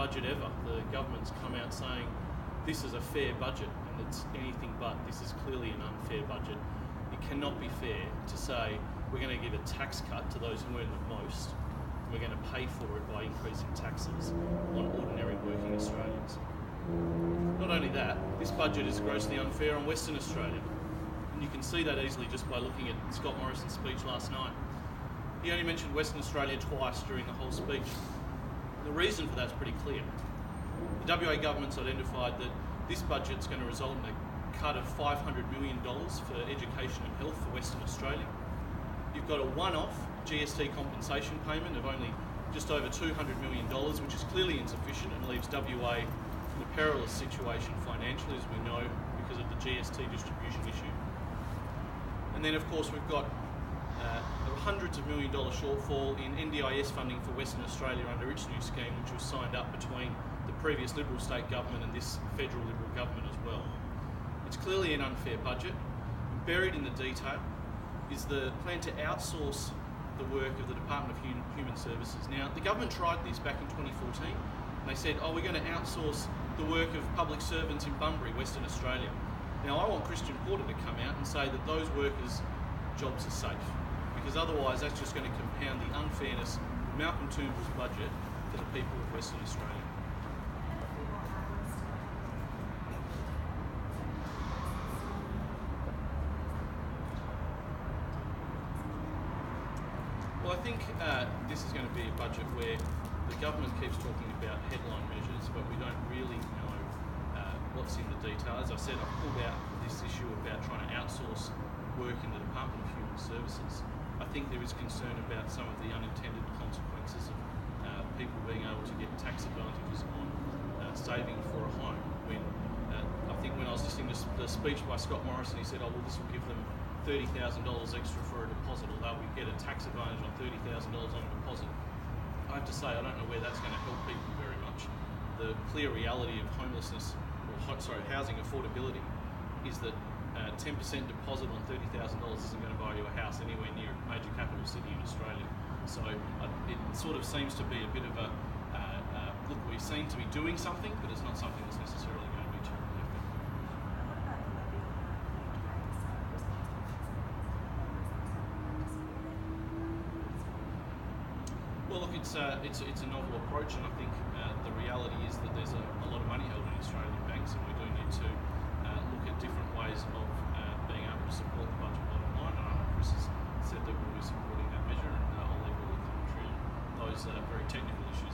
budget ever. The government's come out saying this is a fair budget, and it's anything but. This is clearly an unfair budget. It cannot be fair to say we're going to give a tax cut to those who earn the most, and we're going to pay for it by increasing taxes on ordinary working Australians. Not only that, this budget is grossly unfair on Western Australia. And you can see that easily just by looking at Scott Morrison's speech last night. He only mentioned Western Australia twice during the whole speech. The reason for that's pretty clear. The WA government's identified that this budget's going to result in a cut of $500 million for education and health for Western Australia. You've got a one-off GST compensation payment of only just over $200 million, which is clearly insufficient and leaves WA in a perilous situation financially, as we know, because of the GST distribution issue. And then, of course, we've got a hundreds of $million shortfall in NDIS funding for Western Australia under its new scheme, which was signed up between the previous Liberal state government and this federal Liberal government as well. It's clearly an unfair budget. And buried in the detail is the plan to outsource the work of the Department of Human Services. Now, the government tried this back in 2014, and they said, we're going to outsource the work of public servants in Bunbury, Western Australia. Now, I want Christian Porter to come out and say that those workers' jobs are safe, because otherwise that's just going to compound the unfairness of Malcolm Turnbull's budget for the people of Western Australia. Well, I think this is going to be a budget where the government keeps talking about headline measures, but we don't really know what's in the detail. As I said, I've pulled out this issue about trying to outsource work in the Department of Human Services. I think there is concern about some of the unintended consequences of people being able to get tax advantages on saving for a home. When I think when I was listening to the speech by Scott Morrison, he said, this will give them $30,000 extra for a deposit, or they'll get a tax advantage on $30,000 on a deposit. I have to say, I don't know where that's going to help people very much. The clear reality of homelessness, housing affordability, is that 10% deposit on $30,000 isn't going to buy you a house anywhere near a major capital city in Australia. So it sort of seems to be a bit of a, look, we seem to be doing something, but it's not something that's necessarily going to be terribly effective. Well, look, it's a novel approach, and I think the reality is that there's a lot of money held in Australian banks, and we do need to look at different ways of being able to support the budget bottom line. And I know Chris has said that we'll be supporting that measure, and I'll leave all the commentary on those very technical issues